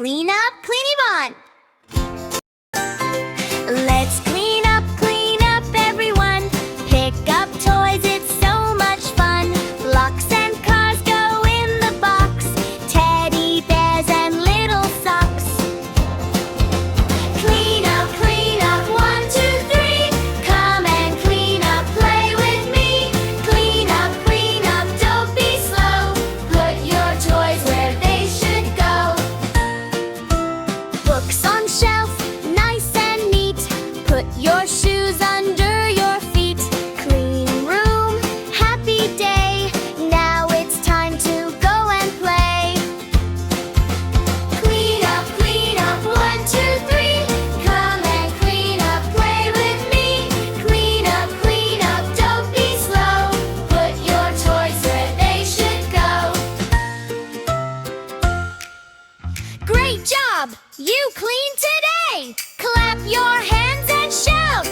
Clean up, Cleanybon! Let's clean up, everyone. Pick up toys, it's so much fun. Blocks and cars go in the box. Teddy bears and little socks. Clean up, 1, 2, 3. Come and clean up, play with me. Clean up, don't be slow. Put your toys where they should go. Books on shelf, nice and neat. Put your shoes under your feet. Clean room, happy day. Now it's time to go and play. Clean up, 1, 2, 3. Come and clean up, play with me. Clean up, don't be slow. Put your toys where they should go. Great job! You cleaned today! Clap your hands and shout!